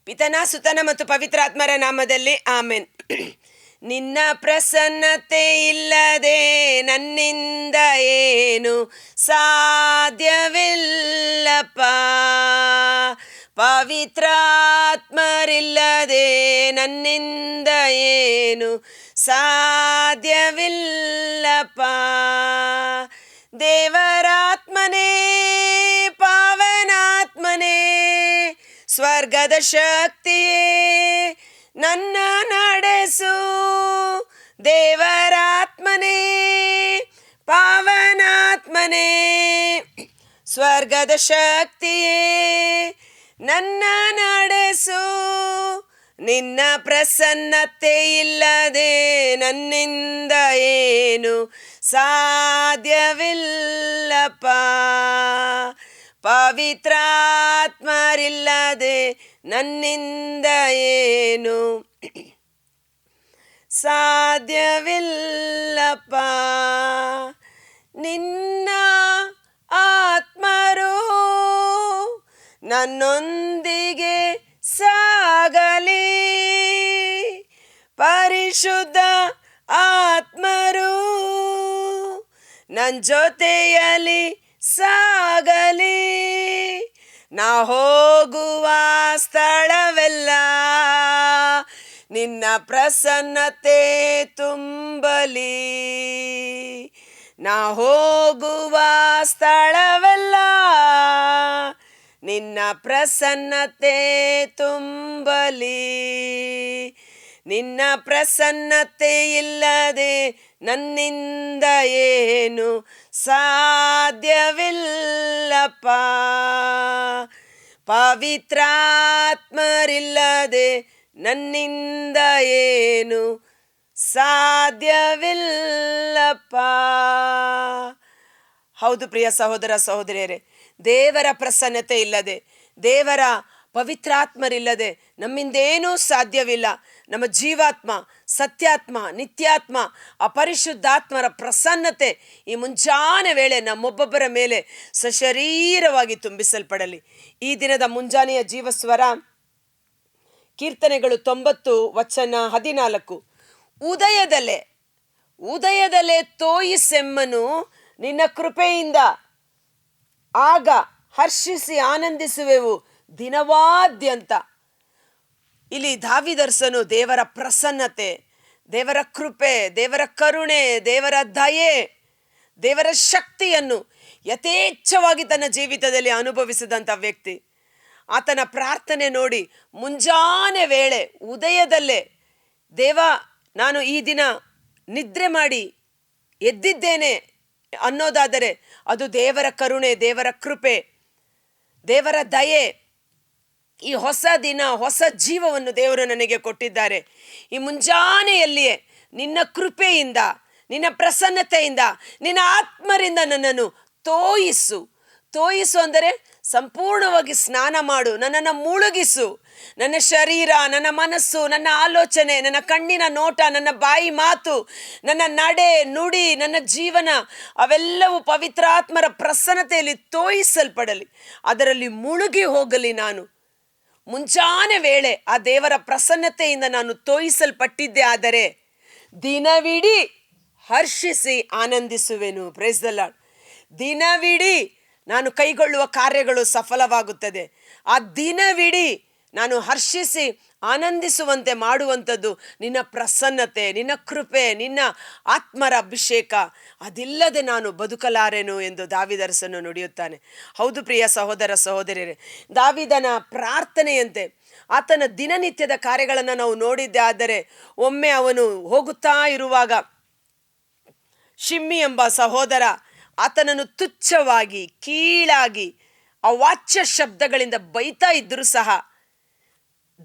ಪಿತನ ಸುತನ ಮತ್ತು ಪವಿತ್ರಾತ್ಮರ ನಾಮದಲ್ಲಿ ಆಮೆನ್. ನಿನ್ನ ಪ್ರಸನ್ನತೆ ಇಲ್ಲದೆ ನನ್ನಿಂದ ಏನು ಸಾಧ್ಯವಿಲ್ಲಪ್ಪ. ಪವಿತ್ರಾತ್ಮರಿಲ್ಲದೆ ನನ್ನಿಂದ ಏನು ಸಾಧ್ಯವಿಲ್ಲಪ್ಪ. ದೇವರಾತ್ಮನೇ, ಪಾವನಾತ್ಮನೇ, ಸ್ವರ್ಗದ ಶಕ್ತಿಯೇ ನನ್ನ ನಡೆಸು. ದೇವರಾತ್ಮನೇ, ಪಾವನಾತ್ಮನೇ, ಸ್ವರ್ಗದ ಶಕ್ತಿಯೇ ನನ್ನ ನಡೆಸು. ನಿನ್ನ ಪ್ರಸನ್ನತೆ ಇಲ್ಲದೆ ನನ್ನಿಂದ ಏನು ಸಾಧ್ಯವಿಲ್ಲಪ್ಪ. ಪವಿತ್ರಾತ್ಮರಿಲ್ಲದೆ ನನ್ನಿಂದ ಏನು ಸಾಧ್ಯವಿಲ್ಲಪ್ಪ. ನಿನ್ನ ಆತ್ಮರು ನನ್ನೊಂದಿಗೆ ಸಾಗಲಿ. ಪರಿಶುದ್ಧ ಆತ್ಮರು ನನ್ನ ಜೊತೆಯಲ್ಲಿ ಸಾಗಲಿ. ನಾ ಹೋಗುವ ಸ್ಥಳವೆಲ್ಲ ನಿನ್ನ ಪ್ರಸನ್ನತೆ ತುಂಬಲಿ. ನಾ ಹೋಗುವ ಸ್ಥಳವೆಲ್ಲ ನಿನ್ನ ಪ್ರಸನ್ನತೆ ತುಂಬಲಿ. ನಿನ್ನ ಪ್ರಸನ್ನತೆ ಇಲ್ಲದೆ ನನ್ನಿಂದ ಏನು ಸಾಧ್ಯವಿಲ್ಲಪ್ಪ. ಪವಿತ್ರಾತ್ಮರಿಲ್ಲದೆ ನನ್ನಿಂದ ಏನು ಸಾಧ್ಯವಿಲ್ಲಪ್ಪ. ಹೌದು ಪ್ರಿಯ ಸಹೋದರ ಸಹೋದರಿಯರೇ, ದೇವರ ಪ್ರಸನ್ನತೆ ಇಲ್ಲದೆ, ದೇವರ ಪವಿತ್ರಾತ್ಮರಿಲ್ಲದೆ ನಮ್ಮಿಂದೇನೂ ಸಾಧ್ಯವಿಲ್ಲ. ನಮ್ಮ ಜೀವಾತ್ಮ, ಸತ್ಯಾತ್ಮ, ನಿತ್ಯಾತ್ಮ, ಅಪರಿಶುದ್ಧಾತ್ಮರ ಪ್ರಸನ್ನತೆ ಈ ಮುಂಜಾನೆ ವೇಳೆ ನಮ್ಮೊಬ್ಬೊಬ್ಬರ ಮೇಲೆ ಸಶರೀರವಾಗಿ ತುಂಬಿಸಲ್ಪಡಲಿ. ಈ ದಿನದ ಮುಂಜಾನೆಯ ಜೀವಸ್ವರ ಕೀರ್ತನೆಗಳು 90:14. ಉದಯದಲ್ಲೇ ತೋಯಿಸೆಮ್ಮನು ನಿನ್ನ ಕೃಪೆಯಿಂದ, ಆಗ ಹರ್ಷಿಸಿ ಆನಂದಿಸುವೆವು ದಿನವಾದ್ಯಂತ. ಇಲ್ಲಿ ದಾವೀದರ್ಸನು ದೇವರ ಪ್ರಸನ್ನತೆ, ದೇವರ ಕೃಪೆ, ದೇವರ ಕರುಣೆ, ದೇವರ ದಯೆ, ದೇವರ ಶಕ್ತಿಯನ್ನು ಯಥೇಚ್ಛವಾಗಿ ತನ್ನ ಜೀವಿತದಲ್ಲಿ ಅನುಭವಿಸಿದಂಥ ವ್ಯಕ್ತಿ. ಆತನ ಪ್ರಾರ್ಥನೆ ನೋಡಿ ಮುಂಜಾನೆ ವೇಳೆ ಉದಯದಲ್ಲೇ, ದೇವ ನಾನು ಈ ದಿನ ನಿದ್ರೆ ಮಾಡಿ ಎದ್ದಿದ್ದೇನೆ ಅನ್ನೋದಾದರೆ ಅದು ದೇವರ ಕರುಣೆ, ದೇವರ ಕೃಪೆ, ದೇವರ ದಯೆ. ಈ ಹೊಸ ದಿನ, ಹೊಸ ಜೀವವನ್ನು ದೇವರು ನನಗೆ ಕೊಟ್ಟಿದ್ದಾರೆ. ಈ ಮುಂಜಾನೆಯಲ್ಲಿಯೇ ನಿನ್ನ ಕೃಪೆಯಿಂದ, ನಿನ್ನ ಪ್ರಸನ್ನತೆಯಿಂದ, ನಿನ್ನ ಆತ್ಮರಿಂದ ನನ್ನನ್ನು ತೋಯಿಸು ಅಂದರೆ ಸಂಪೂರ್ಣವಾಗಿ ಸ್ನಾನ ಮಾಡು, ನನ್ನನ್ನು ಮುಳುಗಿಸು. ನನ್ನ ಶರೀರ, ನನ್ನ ಮನಸ್ಸು, ನನ್ನ ಆಲೋಚನೆ, ನನ್ನ ಕಣ್ಣಿನ ನೋಟ, ನನ್ನ ಬಾಯಿ ಮಾತು, ನನ್ನ ನಡೆ ನುಡಿ, ನನ್ನ ಜೀವನ ಅವೆಲ್ಲವೂ ಪವಿತ್ರಾತ್ಮರ ಪ್ರಸನ್ನತೆಯಲ್ಲಿ ತೋಯಿಸಲ್ಪಡಲಿ, ಅದರಲ್ಲಿ ಮುಳುಗಿ ಹೋಗಲಿ. ನಾನು ಮುಂಜಾನೆ ವೇಳೆ ಆ ದೇವರ ಪ್ರಸನ್ನತೆಯಿಂದ ನಾನು ತೋಯಿಸಲ್ಪಟ್ಟಿದ್ದೆ ಆದರೆ ದಿನವಿಡೀ ಹರ್ಷಿಸಿ ಆನಂದಿಸುವೆನು. Praise the Lord. ದಿನವಿಡೀ ನಾನು ಕೈಗೊಳ್ಳುವ ಕಾರ್ಯಗಳು ಸಫಲವಾಗುತ್ತದೆ. ಆ ದಿನವಿಡೀ ನಾನು ಹರ್ಷಿಸಿ ಆನಂದಿಸುವಂತೆ ಮಾಡುವಂಥದ್ದು ನಿನ್ನ ಪ್ರಸನ್ನತೆ, ನಿನ್ನ ಕೃಪೆ, ನಿನ್ನ ಆತ್ಮರ ಅಭಿಷೇಕ. ಅದಿಲ್ಲದೆ ನಾನು ಬದುಕಲಾರೆನು ಎಂದು ದಾವೀದರಸನು ನುಡಿಯುತ್ತಾನೆ. ಹೌದು ಪ್ರಿಯ ಸಹೋದರ ಸಹೋದರಿಯರೇ, ದಾವೀದನ ಪ್ರಾರ್ಥನೆಯಂತೆ ಆತನ ದಿನನಿತ್ಯದ ಕಾರ್ಯಗಳನ್ನು ನಾವು ನೋಡಿದ್ದೆ ಆದರೆ, ಒಮ್ಮೆ ಅವನು ಹೋಗುತ್ತಾ ಇರುವಾಗ ಶಿಮ್ಮಿ ಎಂಬ ಸಹೋದರ ಆತನನ್ನು ತುಚ್ಛವಾಗಿ, ಕೀಳಾಗಿ, ಅವಾಚ್ಯ ಶಬ್ದಗಳಿಂದ ಬೈತಾ ಇದ್ದರೂ ಸಹ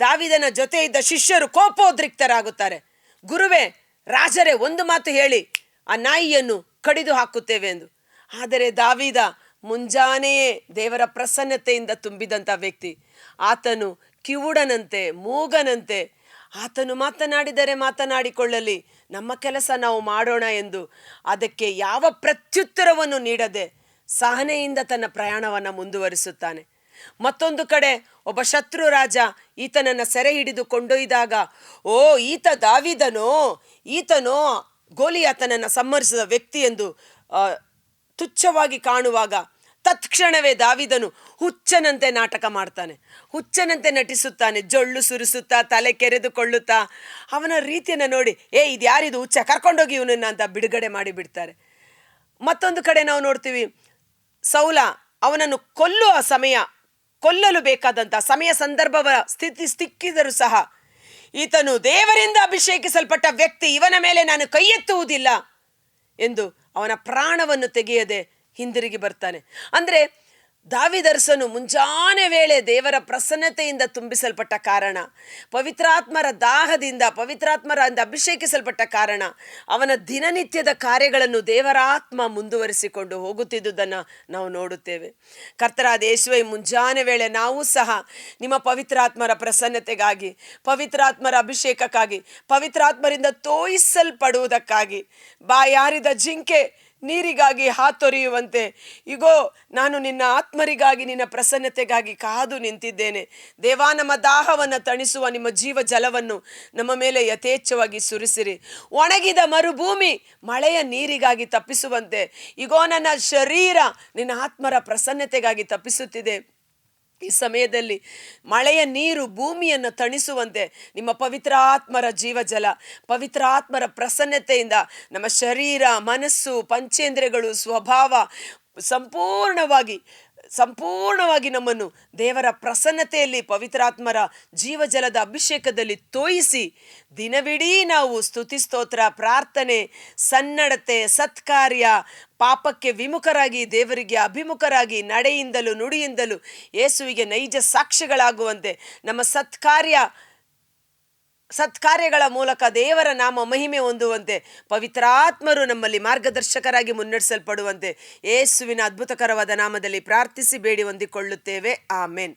ದಾವೀದನ ಜೊತೆ ಇದ್ದ ಶಿಷ್ಯರು ಕೋಪೋದ್ರಿಕ್ತರಾಗುತ್ತಾರೆ. ಗುರುವೇ, ರಾಜರೇ, ಒಂದು ಮಾತು ಹೇಳಿ, ಆ ನಾಯಿಯನ್ನು ಕಡಿದು ಹಾಕುತ್ತೇವೆ ಎಂದು. ಆದರೆ ದಾವೀದ ಮುಂಜಾನೆಯೇ ದೇವರ ಪ್ರಸನ್ನತೆಯಿಂದ ತುಂಬಿದಂಥ ವ್ಯಕ್ತಿ. ಆತನು ಕಿವುಡನಂತೆ, ಮೂಗನಂತೆ, ಆತನು ಮಾತನಾಡಿದರೆ ಮಾತನಾಡಿಕೊಳ್ಳಲಿ, ನಮ್ಮ ಕೆಲಸ ನಾವು ಮಾಡೋಣ ಎಂದು ಅದಕ್ಕೆ ಯಾವ ಪ್ರತ್ಯುತ್ತರವನ್ನು ನೀಡದೆ ಸಹನೆಯಿಂದ ತನ್ನ ಪ್ರಯಾಣವನ್ನು ಮುಂದುವರಿಸುತ್ತಾನೆ. ಮತ್ತೊಂದು ಕಡೆ ಒಬ್ಬ ಶತ್ರು ರಾಜ ಈತನನ್ನು ಸೆರೆ ಹಿಡಿದು ಕೊಂಡೊಯ್ದಾಗ, ಓ ಈತನೋ ಗೋಲಿಯಾತನನ್ನು ಸಂಹರಿಸಿದ ವ್ಯಕ್ತಿ ಎಂದು ತುಚ್ಛವಾಗಿ ಕಾಣುವಾಗ ತತ್ಕ್ಷಣವೇ ದಾವೀದನು ಹುಚ್ಚನಂತೆ ನಾಟಕ ಮಾಡ್ತಾನೆ, ಹುಚ್ಚನಂತೆ ನಟಿಸುತ್ತಾನೆ, ಜೊಳ್ಳು ಸುರಿಸುತ್ತಾ ತಲೆ ಕೆರೆದುಕೊಳ್ಳುತ್ತಾ. ಅವನ ರೀತಿಯನ್ನು ನೋಡಿ, ಇದ್ಯಾರಿದು ಹುಚ್ಚ, ಕರ್ಕೊಂಡೋಗಿ ಇವನನ್ನು ಅಂತ ಬಿಡುಗಡೆ ಮಾಡಿ ಬಿಡ್ತಾರೆ. ಮತ್ತೊಂದು ಕಡೆ ನಾವು ನೋಡ್ತೀವಿ, ಸೌಲ ಅವನನ್ನು ಕೊಲ್ಲಲು ಬೇಕಾದಂಥ ಸಮಯ ಸಂದರ್ಭವ ಸ್ಥಿತಿ ಸಿಕ್ಕಿದರೂ ಸಹ ಈತನು ದೇವರಿಂದ ಅಭಿಷೇಕಿಸಲ್ಪಟ್ಟ ವ್ಯಕ್ತಿ, ಇವನ ಮೇಲೆ ನಾನು ಕೈ ಎತ್ತುವುದಿಲ್ಲ ಎಂದು ಅವನ ಪ್ರಾಣವನ್ನು ತೆಗೆಯದೆ ಹಿಂದಿರುಗಿ ಬರ್ತಾನೆ. ಅಂದರೆ ದಾವೀದರಸನು ಮುಂಜಾನೆ ವೇಳೆ ದೇವರ ಪ್ರಸನ್ನತೆಯಿಂದ ತುಂಬಿಸಲ್ಪಟ್ಟ ಕಾರಣ, ಪವಿತ್ರಾತ್ಮರ ದಾಹದಿಂದ ಅಭಿಷೇಕಿಸಲ್ಪಟ್ಟ ಕಾರಣ ಅವನ ದಿನನಿತ್ಯದ ಕಾರ್ಯಗಳನ್ನು ದೇವರ ಆತ್ಮ ಮುಂದುವರಿಸಿಕೊಂಡು ಹೋಗುತ್ತಿದ್ದುದನ್ನು ನಾವು ನೋಡುತ್ತೇವೆ. ಕರ್ತರಾದ ಯೇಸುವೇ, ಮುಂಜಾನೆ ವೇಳೆ ನಾವು ಸಹ ನಿಮ್ಮ ಪವಿತ್ರಾತ್ಮರ ಪ್ರಸನ್ನತೆಗಾಗಿ, ಪವಿತ್ರಾತ್ಮರ ಅಭಿಷೇಕಕ್ಕಾಗಿ, ಪವಿತ್ರಾತ್ಮರಿಂದ ತೋಯಿಸಲ್ಪಡುವುದಕ್ಕಾಗಿ, ಬಾಯಾರಿದ ಜಿಂಕೆ ನೀರಿಗಾಗಿ ಹಾತೊರೆಯುವಂತೆ ಇಗೋ ನಾನು ನಿನ್ನ ಆತ್ಮರಿಗಾಗಿ, ನಿನ್ನ ಪ್ರಸನ್ನತೆಗಾಗಿ ಕಾದು ನಿಂತಿದ್ದೇನೆ. ದೇವಾ, ನಮ್ಮ ದಾಹವನ್ನು ತಣಿಸುವ ನಿಮ್ಮ ಜೀವ ಜಲವನ್ನು ನಮ್ಮ ಮೇಲೆ ಯಥೇಚ್ಛವಾಗಿ ಸುರಿಸಿರಿ. ಒಣಗಿದ ಮರುಭೂಮಿ ಮಳೆಯ ನೀರಿಗಾಗಿ ತಪ್ಪಿಸುವಂತೆ ಇಗೋ ನನ್ನ ಶರೀರ ನಿನ್ನ ಆತ್ಮರ ಪ್ರಸನ್ನತೆಗಾಗಿ ತಪ್ಪಿಸುತ್ತಿದೆ. ಈ ಸಮಯದಲ್ಲಿ ಮಳೆಯ ನೀರು ಭೂಮಿಯನ್ನು ತಣಿಸುವಂತೆ ನಿಮ್ಮ ಪವಿತ್ರಾತ್ಮರ ಜೀವಜಲ, ಪವಿತ್ರಾತ್ಮರ ಪ್ರಸನ್ನತೆಯಿಂದ ನಮ್ಮ ಶರೀರ, ಮನಸ್ಸು, ಪಂಚೇಂದ್ರಿಯಗಳು, ಸ್ವಭಾವ ಸಂಪೂರ್ಣವಾಗಿ ನಮ್ಮನ್ನು ದೇವರ ಪ್ರಸನ್ನತೆಯಲ್ಲಿ, ಪವಿತ್ರಾತ್ಮರ ಜೀವಜಲದ ಅಭಿಷೇಕದಲ್ಲಿ ತೋಯಿಸಿ ದಿನವಿಡೀ ನಾವು ಸ್ತುತಿ, ಸ್ತೋತ್ರ, ಪ್ರಾರ್ಥನೆ, ಸನ್ನಡತೆ, ಸತ್ಕಾರ್ಯ, ಪಾಪಕ್ಕೆ ವಿಮುಖರಾಗಿ ದೇವರಿಗೆ ಅಭಿಮುಖರಾಗಿ ನಡೆಯಿಂದಲೂ ನುಡಿಯಿಂದಲೂ ಯೇಸುವಿಗೆ ನೈಜ ಸಾಕ್ಷಿಗಳಾಗುವಂತೆ ನಮ್ಮ ಸತ್ಕಾರ್ಯಗಳ ಮೂಲಕ ದೇವರ ನಾಮ ಮಹಿಮೆ ಹೊಂದುವಂತೆ ಪವಿತ್ರಾತ್ಮರು ನಮ್ಮಲ್ಲಿ ಮಾರ್ಗದರ್ಶಕರಾಗಿ ಮುನ್ನಡೆಸಲ್ಪಡುವಂತೆ ಯೇಸುವಿನ ಅದ್ಭುತಕರವಾದ ನಾಮದಲ್ಲಿ ಪ್ರಾರ್ಥಿಸಿ ಬೇಡಿ ಹೊಂದಿಕೊಳ್ಳುತ್ತೇವೆ. ಆಮೆನ್.